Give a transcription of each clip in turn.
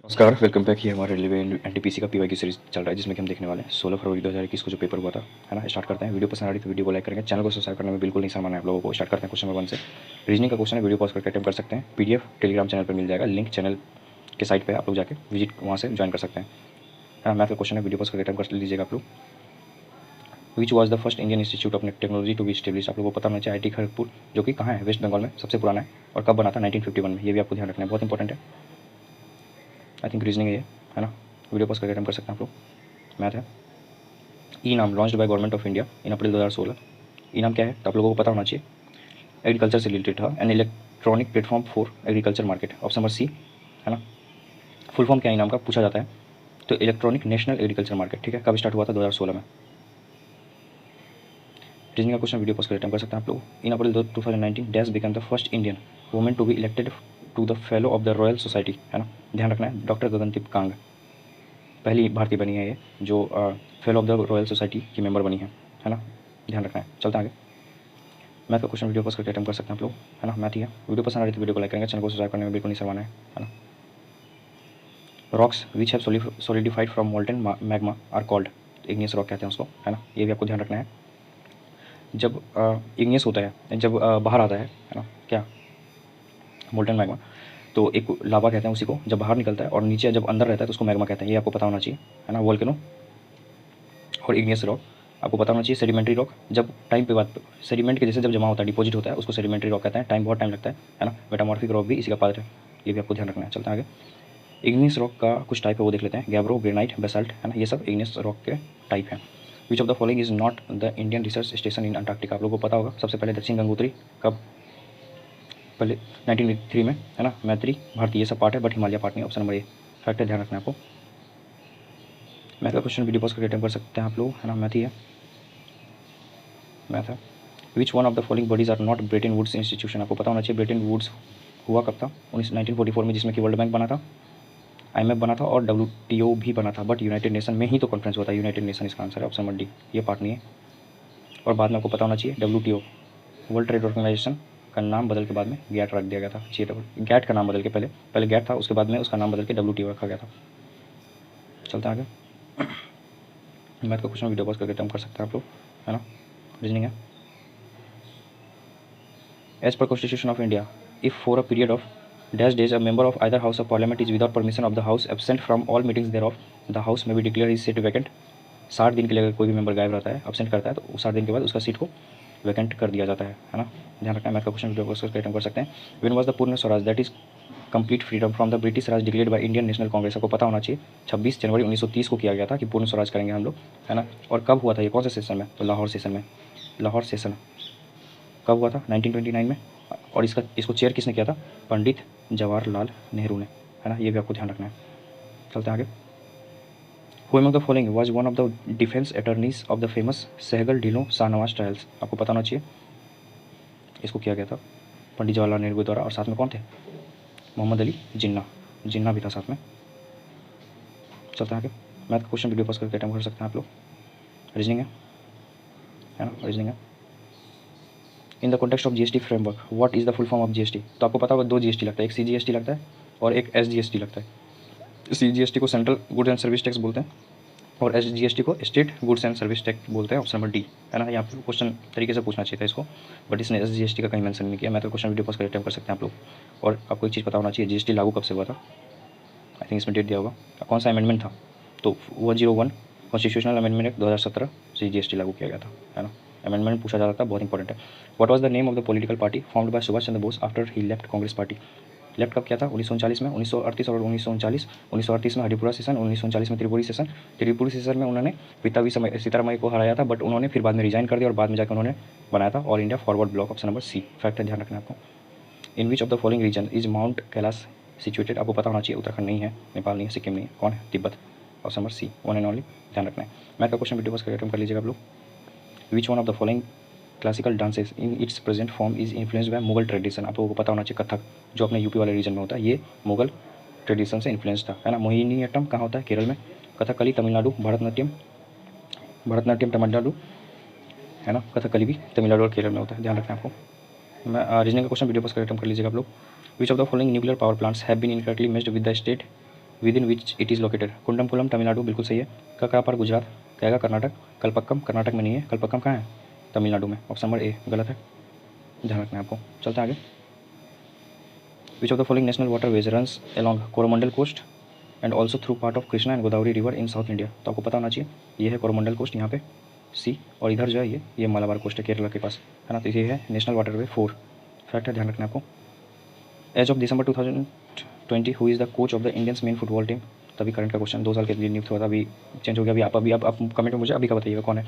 नमस्कार, welcome back. ये हमारे रेलवे एनटीपीसी का पीवाईक्यू सीरीज चल रहा है जिसमें कि हम देखने वाले हैं 16 फरवरी 2021 को जो पेपर हुआ था, है ना। स्टार्ट करते हैं। वीडियो पसंद आ रही तो वीडियो को लाइक करेंगे, चैनल को सब्सक्राइब करने में बिल्कुल नहीं शर्माना है आप लोगों को। स्टार्ट करते हैं क्वेश्चन नंबर 1 से। रीजनिंग का क्वेश्चन है, वीडियो पॉज करके अटेम्प्ट कर सकते हैं। पीडीएफ टेलीग्राम चैनल पर मिल जाएगा, लिंक चैनल के साइट पर आप लोग जाकर विजिट वहाँ से ज्वाइन कर सकते हैं, है ना। मैथ का क्वेश्चन है, वीडियो पॉज करके अटेम्प्ट कर लीजिएगा आप लोग। Which was the first Indian Institute of Technology to be establish. आप लोगों को पता होना चाहिए, IIT खड़गपुर, जो कि कहाँ है, वेस्ट बंगाल में सबसे पुराना है, और कब बना था, 1951 में। ये भी आपको ध्यान रखना है, बहुत इंपॉर्टेंट है। आई थिंक रीजनिंग है ना। वीडियो पॉज करके अटेम्प्ट कर सकते हैं आप लोग। मैथ है। E NAM launched by government of India in April 2016। E NAM क्या है तो आप लोगों को पता होना चाहिए, एग्रीकल्चर से रिलेटेड था। An electronic platform for agriculture market, option number C, है ना। फुल फॉर्म क्या ई नाम का पूछा जाता है तो इलेक्ट्रॉनिक नेशनल एग्रीकल्चर मार्केट, ठीक है। कब स्टार्ट हुआ था, 2016 में। रीजनिंग का क्वेश्चन वीडियो पोस्ट कर सकते हैं आप लोग। In April 2019 dash become the first Indian women to be elected to the fellow of the Royal Society, है ना। ध्यान रखना है, डॉक्टर गगनदीप कांग पहली भारतीय बनी है ये जो fellow of the Royal society की मेंबर बनी है ना। ध्यान रखना है। चलते आगे। मैथ का क्वेश्चन वीडियो पॉज करके अटेम्प्ट कर सकते हैं आप लोग, है ना। मैथ ही है। वीडियो पसंद आ रही तो वीडियो को लाइक करेंगे, चैनल को सब्सक्राइब करने में बिल्कुल नहीं शर्माना है ना। Rocks which have solidified from molten magma are called, igneous rock कहते हैं उसको, है ना। ये भी आपको ध्यान रखना है। जब इग्नियस होता है, जब बाहर आता है ना, क्या, मोल्टेन मैग्मा, तो एक लावा कहते हैं उसी को, जब बाहर निकलता है, और नीचे जब अंदर रहता है तो उसको मैग्मा कहते हैं। ये आपको पता होना चाहिए, है ना। वोल्केनो और इग्नियस रॉक आपको पता होना चाहिए। सेडिमेंट्री रॉक जब टाइम पे बाद सेडिमेंट के जैसे जब जमा होता है, डिपॉजिट होता है, उसको सेडिमेंट्री रॉक कहते हैं। टाइम बहुत टाइम लगता है ना। मेटामॉर्फिक रॉक भी इसी का पार्ट है, ये भी आपको ध्यान रखना है। चलते हैं आगे। इग्नियस रॉक का कुछ टाइप है वो देख लेते हैं। गैब्रो, ग्रेनाइट, बेसाल्ट, है ना। ये सब इग्नियस रॉक के टाइप हैं। विच of the following is not the Indian research station in Antarctica. आप लोगों को पता होगा, सबसे पहले दक्षिण गंगोत्री कब, पहले 1983 में, है ना। मैत्री भारतीय ये सब पार्ट है, बट हिमालय पार्ट नहीं। ऑप्शन नंबर ए फैक्ट है, ध्यान रखना है आपको। मैथ का क्वेश्चन वीडियो पॉज करके अटेम्प्ट कर सकते हैं आप लोग, है ना। मैथ ही है। मैथ है। Which one of the following bodies are not Bretton Woods institution. आपको पता होना चाहिए ब्रेटन वुड्स हुआ कब था, 1944 में, जिसमें कि वर्ल्ड बैंक बना था, IMF बना था, और WTO भी बना था, बट यूनाइटेड नेशन में ही तो कॉन्फ्रेंस हुआ था। यूनाइटेड नेशन इसका आंसर है, ऑप्शन नंबर डी। ये पार्ट नहीं है। और बाद में आपको पता होना चाहिए, WTO वर्ल्ड ट्रेड ऑर्गेनाइजेशन का नाम बदल के बाद में गैट रख दिया गया था। गैट का नाम बदल के पहले गैट था, उसके बाद में उसका नाम बदल के WTO रखा गया था। चलते हैं आगे। मैथ का क्वेश्चन वीडियो पॉज करके अटेम्प्ट कर सकते हैं आप लोग, है ना। रीजनिंग है। As per constitution of India, if for a period of dash days a member of either house of parliament is without permission of the house absent from all meetings thereof, the house may be declared his seat vacant। 60 दिन के लिए अगर कोई भी member गायब रहता है, absent करता है, तो 60 दिन के बाद उसका सीट को वैकेंट कर दिया जाता है ना। ध्यान रखना है। मैथ का क्वेश्चन वीडियो को कर सकते हैं। व्हेन वाज द पूर्ण Swaraj that is complete freedom from the British Raj declared by Indian national Congress. आपको पता होना चाहिए 26 जनवरी 1930 को किया गया था कि पूर्ण स्वराज करेंगे हम लोग, है ना। और कब हुआ था ये, कौन से सेशन में, तो लाहौर सेशन में। लाहौर सेशन कब हुआ था, 1929 में। और इसको चेयर किसने किया था, पंडित जवाहरलाल नेहरू ने, है ना। ये भी आपको ध्यान रखना है। चलते हैं आगे। Who among the following was one of the defence attorneys of the famous Sehgal Dhillon Shahnawaz trials. आपको पता होना चाहिए, इसको किया गया था पंडित जवाहरलाल नेहरू के द्वारा, और साथ में कौन थे, मोहम्मद अली जिन्ना, जिन्ना भी था साथ में। चलते हैं आगे। मैथ का क्वेश्चन वीडियो पास करके अटेम्प्ट कर सकते हैं आप लोग। रीजनिंग है ना। रीजनिंग है। In the context of GST framework what is the full form of GST। तो आपको पता होगा 2 GST लगता है, एक CGST लगता है और एक SGST लगता है। CGST को central goods and service tax बोलते हैं, और SGST को state goods and service tax बोलते हैं। ऑप्शन नंबर डी, है ना। यहाँ पर क्वेश्चन तरीके से पूछना चाहिए था इसको, बट इसने SGST का कहीं मेंशन नहीं किया। मैं तो क्वेश्चन वीडियो पास कर अटेम्प्ट कर सकते हैं आप लोग। और आपको एक चीज़ पता होना चाहिए, GST लागू कब से हुआ था। आई थिंक इसमें डेट दिया होगा, कौन सा अमेंडमेंट था, तो 101 कॉन्स्टिट्यूशनल अमेंडमेंट एक्ट 2017 से GST लागू किया गया था, है ना। अमेंडमेंट पूछा जाता था, बहुत इंपॉर्टेंट है। What was the name of the political party formed by Subhash Chandra Bose after he left Congress party. Left कब किया था, 1939 में, 1938 और 1939। 1938 में हरिपुरा सेशन, 1939 में त्रिपुरी सेशन। त्रिपुरी सेशन में उन्होंने पिता सीतारामयी को हराया था, बट उन्होंने फिर बाद में रिजाइन कर दिया, और बाद में जाकर उन्होंने बनाया था All India Forward Bloc. Option number C fact है, ध्यान रखना है आपको। In which of the following region is Mount Kailash situated. आपको पता होना चाहिए, उत्तराखंड नहीं है, नेपाल नहीं है, सिक्किम नहीं है, कौन है, Tibet. Option number C, one and only, ध्यान रखना है। मैथ का क्वेश्चन वीडियो पास करके अटेम्प्ट कर लीजिएगा आप लोग। विच one of the following classical dances in its present form is influenced by Mughal tradition. आप लोगों को पता होना चाहिए, कथक जो अपने यूपी वाले रीजन में होता है, ये मुगल ट्रेडिशन से इन्फ्लुएंस था, है ना। मोहिनीअट्टम कहाँ होता है, केरल में। कथकली तमिलनाडु। भरतनाट्यम तमिलनाडु, है ना। कथकली भी तमिलनाडु और केरल में होता है, ध्यान रखना है आपको। रीजनिंग का क्वेश्चन वीडियो पास करके अटेम्प्ट कर लीजिएगा आप लोग। Which of the following nuclear power plants have been incorrectly matched with the state within which it is located. Kudankulam Tamil Nadu, बिल्कुल सही है। ककापार गुजरात, कहेगा कर्नाटक। कलपक्कम कर्नाटक में नहीं है, कलपक्कम कहाँ है? तमिलनाडु में। ऑप्शन नंबर ए गलत है, ध्यान रखना है आपको। चलते हैं आगे। Which of the following national water ways runs along Coromandel coast and also through part of Krishna and Godavari river in south India. तो आपको पता होना चाहिए, ये है कोरोमंडल कोस्ट यहाँ पे सी, और इधर जो है ये मालाबार कोस्ट है केरला के पास, है ना। तो ये है नेशनल वाटर वे 4, फैक्ट है, ध्यान रखना है आपको। As of December 2020 who is the coach of the Indians men football team. तभी करंट का क्वेश्चन 2 साल के लिए नियुक्त हुआ था, अभी चेंज हो गया। अभी आप कमेंट में मुझे अभी का बताइएगा कौन है।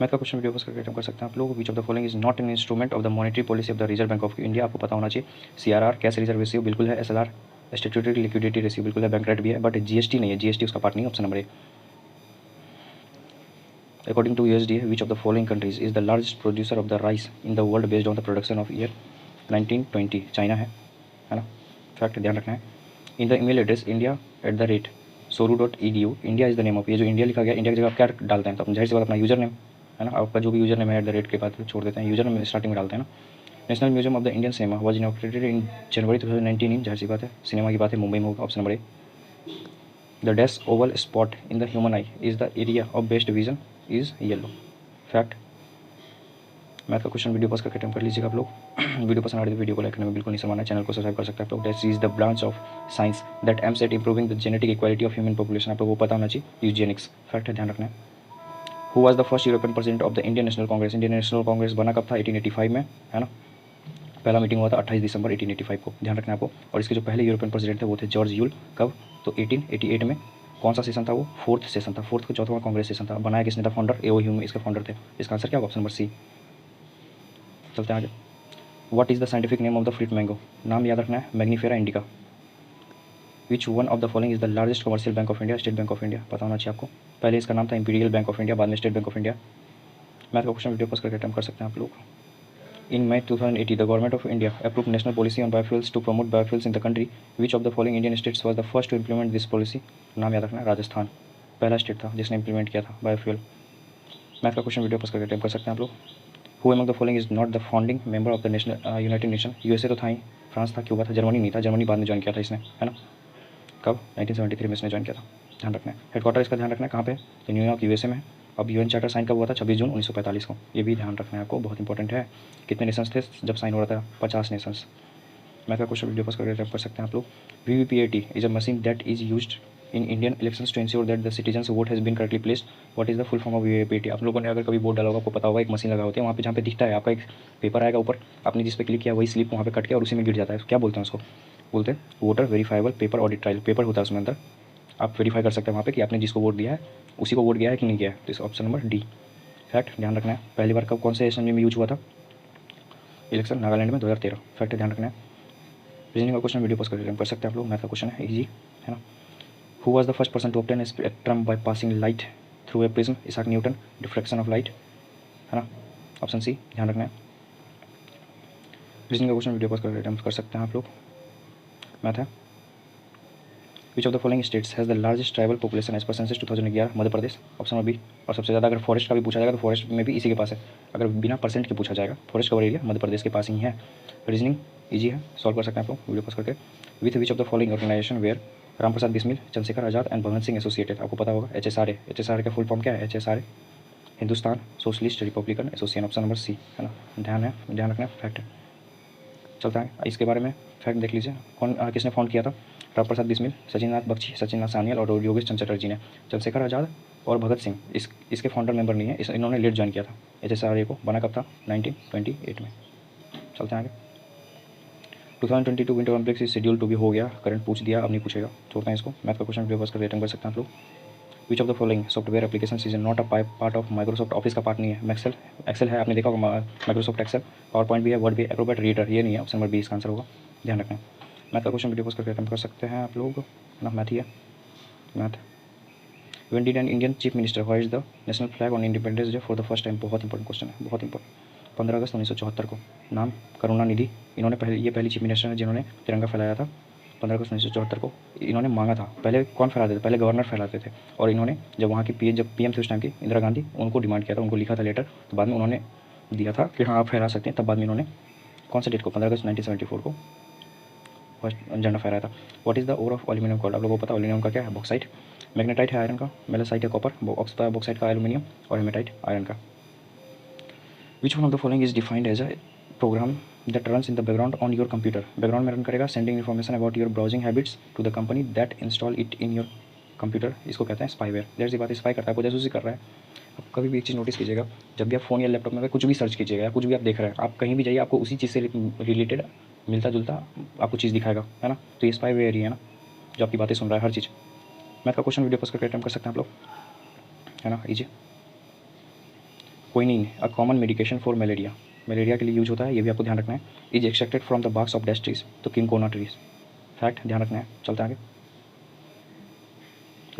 मैथ का क्वेश्चन वीडियो पोस्ट करके कर सकते हैं आप लोग। Which of the following is not an instrument of the monetary policy of the reserve bank of India. आपको पता होना चाहिए। CRR कैश रिजर्व रेशियो बिल्कुल है, SLR स्टैट्यूटरी लिक्विडिटी रेशियो बिल्कुल है, बैंक रेट भी है, बट GST नहीं है, GST उसका पार्ट नहीं है। Option number A. According to USDA, which of the following countries is the largest producer of the rice in the world based on the production of year 1920? China है ना। Fact ध्यान रखना है। In the email address india@soru.edu, India is the name of, ये जो India लिखा गया, India की जगह क्या डालते हैं? तो जाहिर सी बात अपना यूजर नेम है ना, आपका जो भी यूजर नेम है @ के बाद छोड़ देते हैं, यूजर नेम स्टार्टिंग में डालते हैं ना। National museum of the Indian cinema was inaugurated in January 2019 in, जाहिर सी बात है सिनेमा की बात है, मुंबई में होगा। Option number A. The dash Oval spot in the human I is the area of best vision is yellow. Fact. Math का क्वेश्चन वीडियो पॉज करके अटेम्प्ट कर लीजिएगा आप लोग। वीडियो पसंद आ रही है तो वीडियो को लाइक करने में बिल्कुल नहीं शर्माना, चैनल को सब्सक्राइब कर सकते हैं आप लोग। That is the branch of science that aims at improving the genetic equality of human population. आप लोगों को पता होना चाहिए, यूजेनिक्स। फैक्ट है, ध्यान रखना है। Who was the first European president of the Indian national Congress. Indian national Congress बना कब था? 1885 में, है ना। पहला मीटिंग हुआ था 28 दिसंबर 1885 को, ध्यान रखना है आपको। और इसके जो पहले यूरोपियन प्रेसिडेंट थे वो थे जॉर्ज यूल। कब? तो 1888 में। कौन सा सेशन था वो? 4th सेशन था, 4th को 4वां कांग्रेस सेशन था। बनाया किसने था? Founder A.O. ह्यूम इसके फाउंडर थे। इसका आंसर क्या होगा? Option number C. चलते हैं आगे। What is the scientific name of the fruit mango. नाम याद रखना है, mangifera indica. Which one of the following is the largest commercial bank of India. State Bank of India, पता होना चाहिए आपको। पहले इसका नाम था इंपीरियल बैंक ऑफ इंडिया, बाद में state Bank of India. Math का क्वेश्चन वीडियो पास करके अटेम्प्ट कर सकते हैं आप लोग। In May 2018, the Government of India approved national policy on biofuels to promote biofuels in the country. Which of the following Indian states was the first to implement this policy? नाम याद रखना है, राजस्थान पहला स्टेट था जिसने implement किया था biofuel. Math का क्वेश्चन वीडियो पास करके अटेम्प्ट कर सकते हैं आप लोग। Who among the following is not the founding member of the national United nation. USA तो था ही, फ्रांस था, क्यूबा था, जर्मनी नहीं था। जर्मनी बाद में ज्वाइन किया था इसने, है ना। कब? 1973 में इसने ज्वाइन किया था, ध्यान रखना है। हेडक्वार्टर इसका ध्यान रखना है कहाँ पे? तो न्यूयॉर्क USA में है। अब UN चार्टर साइन कब हुआ था? 26 जून 1945 को। ये भी ध्यान रखना है आपको, बहुत इंपॉर्टेंट है। कितने नेशंस थे जब साइन हो रहा था? 50 नेशंस। मैथ का क्वेश्चन वीडियो पास करके कर सकते हैं आप लोग। VVPAT is a machine that is used in Indian elections to ensure that the citizens vote has been correctly placed. What is the full form of VVPAT। आप लोगों ने अगर कभी वोट डाला होगा आपको पता होगा, एक मशीन लगा होती है वहाँ पे, जहाँ पे दिखता है आपका एक पेपर आएगा ऊपर, आपने जिस पे क्लिक किया वही स्लिप वहाँ पे कट के और उसी में गिर जाता है। क्या बोलते हैं उसको? बोलते हैं voter verifiable paper audit trial. Paper होता है उसमें अंदर, आप वेरीफाई कर सकते हैं वहाँ पे कि आपने जिसको वोट दिया है उसी को वोट गया है कि नहीं गया है। तो इस ऑप्शन नंबर डी। फैक्ट ध्यान रखना है। पहली बार कब, कौन से असेंबली में यूज हुआ था इलेक्शन? नागालैंड में 2013। फैक्ट ध्यान रखना है। रीजनिंग का क्वेश्चन वीडियो पोस्ट कर सकते हैं आप लोग। मैथ का क्वेश्चन है इजी, है ना। Who was the first person to obtain spectrum by passing light through a prism. Isaac Newton. Diffraction of light, है ना। ऑप्शन सी, ध्यान रखना है। रीजनिंग का क्वेश्चन वीडियो पोस्ट कर सकते हैं आप लोग। मैथ है। Which of the following states has the largest tribal population as per census 2011। Madhya Pradesh. Option number B. और सबसे ज़्यादा अगर फॉरेस्ट का भी पूछा जाएगा तो फॉरेस्ट में भी इसी के पास है। अगर बिना परसेंट के पूछा जाएगा, forest cover area Madhya Pradesh के पास ही है। रीजनिंग ईजी है, सॉल्व कर सकते हैं आप लोग वीडियो पास करके। With which of the following organization were Ramprasad Bismil, Chandrashekhar Azad and Bhagat Singh associated. आपको पता होगा HSRA। HSRA का फुल फॉर्म क्या है? HSRA Hindustan Socialist Republican Association. Option number C, है ना। ध्यान रखना फैक्ट। चलता है इसके बारे में फैक्ट देख लीजिए। कौन किसने फाउंड किया था? रामप्रसाद बिस्मिल, सचिननाथ बख्शी, सचिननाथ सान्याल और योगेश चंद्र चटर्जी ने। चंद्रशेखर आजाद और भगत सिंह इसके फाउंडर मेंबर नहीं है, इन्होंने लेट ज्वाइन किया था। HSRA को बना कब था? 1928 में। चलते हैं आगे। 2022 Winter Olympics is schedule to भी हो गया, करंट पूछ दिया, अब नहीं पूछेगा, छोड़ते हैं इसको। मैथ का क्वेश्चन वीडियो कर रेटिंग कर सकते हैं आप लोग। Which of the following software application is not a part of Microsoft office का पार्ट नहीं है? एक्सेल है, आपने देखा होगा माइक्रोसॉफ्ट एक्सेल। पावर पॉइंट भी है, वर्ड भी, एक्रोबैट, रीडर ये नहीं है। ऑप्शन नंबर बी इसका आंसर होगा, ध्यान रखना। मैथ का क्वेश्चन वीडियो पोस्ट करके अटेम्प्ट कर सकते हैं आप लोग ना। मैथ ही है, math. When did an Indian chief minister hoist the national flag on independence day for the first time. बहुत इंपॉर्टेंट क्वेश्चन है, बहुत इंपॉर्टेंट। 15 अगस्त 1974 को। नाम करुणानिधि, इन्होंने पहली चीफ मिनिस्टर है जिन्होंने तिरंगा फैलाया था 15 अगस्त 1974 को। इन्होंने मांगा था, पहले कौन फैलाते थे? पहले गवर्नर फैलाते थे, और इन्होंने जब वहाँ की जब PM थे उस टाइम की इंदिरा गांधी, उनको डिमांड किया था, उनको लिखा था लेटर, तो बाद में उन्होंने दिया था कि हाँ आप फैला सकते हैं। तब बाद में इन्होंने कौन से डेट को? 15 अगस्त 1974 को फर्स्ट झंडा फहराया था। What is the ore of aluminium called? आप लोगों को पता एल्यूमिनियम का क्या है? बॉक्साइट। मैग्नेटाइट है आयरन का, मेलासाइट है कॉपर, बॉक्साइट का एल्यूमिनियम और हेमेटाइट आयरन का। Which one of the following is defined as a program that runs in the background on your computer? Background में रन करेगा, sending information about your browsing habits to the company that install it in your computer. इसको कहते हैं spyware. देर सी बात, spy करता है, जासूसी कर रहा है। अब कभी भी एक चीज़ नोटिस कीजिएगा, जब भी आप फ़ोन या लैपटॉप में कुछ भी सर्च कीजिएगा या कुछ भी आप देख रहे हैं, आप कहीं भी जाइए आपको उसी चीज़ से रिलेटेड मिलता जुलता आपको चीज़ दिखाएगा, है ना। तो ये स्पाईवेयर ही है ना, जो आपकी बातें सुन रहा है हर चीज़। मैथ का क्वेश्चन वीडियो पोस्ट करके अटेम्प्ट कर सकते हैं आप लोग, है ना, easy. Quinine a common medication for malaria, malaria के लिए यूज होता है, ये भी आपको ध्यान रखना है। Is extracted from the barks of dash trees, तो किंकोना ट्रीज। फैक्ट ध्यान रखना है। चलते हैं आगे,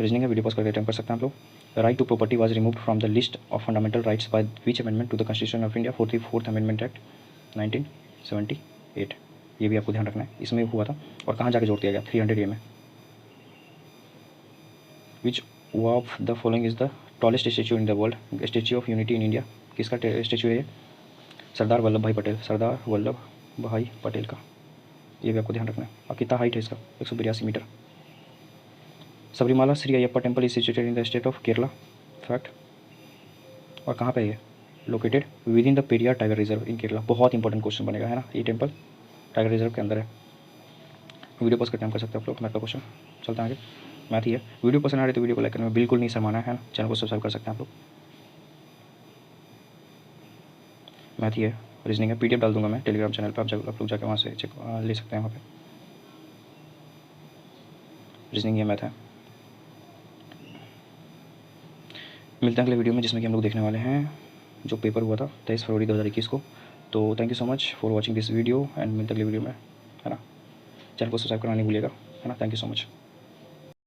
रीजनिंग है, वीडियो पोस्ट करके अटेम्प्ट कर सकते हैं आप लोग। The right to property was removed from the list of fundamental rights by which amendment to the constitution of India? 44th amendment act 1978। ये भी आपको ध्यान रखना है, इसमें हुआ था। और कहाँ जाके जोड़ दिया गया? 300 में। विच of the following is the tallest statue in the world? Statue of unity in India, किसका स्टेच्यू है ये? सरदार वल्लभ भाई पटेल, सरदार वल्लभ भाई पटेल का। ये भी आपको ध्यान रखना है। और कितना हाइट है इसका? 182 metre. Sabarimala Shri Ayyappa temple is situated in the state of Kerala. Fact. और कहाँ पे है ये? Located with in the Periyar tiger reserve in Kerala. बहुत इंपॉर्टेंट क्वेश्चन बनेगा, है ना। ये टेम्पल टाइगर रिजर्व के अंदर है। वीडियो पोस्ट का टाइम कर सकते हैं आप लोग। मैथ का क्वेश्चन, चलते हैं आगे। मैथ ही है। वीडियो पसंद आ रही तो वीडियो को लाइक करने में बिल्कुल नहीं शर्माना है ना। चैनल को सब्सक्राइब कर सकते हैं आप लोग। मैथ ही है, रीजनिंग है। पीडीएफ डाल दूंगा मैं टेलीग्राम चैनल पर, आप लोग जाकर वहाँ से चेक ले सकते हैं। वहाँ पे रीजनिंग है, मैथ है। मिलते हैं अगले वीडियो में, जिसमें कि हम लोग देखने वाले हैं जो पेपर हुआ था 23 फरवरी 2021 को। तो thank you so much for watching this video and मिलते हैं अगले वीडियो में, है ना। चैनल को सब्सक्राइब करना नहीं भूलिएगा, है ना। Thank you so much.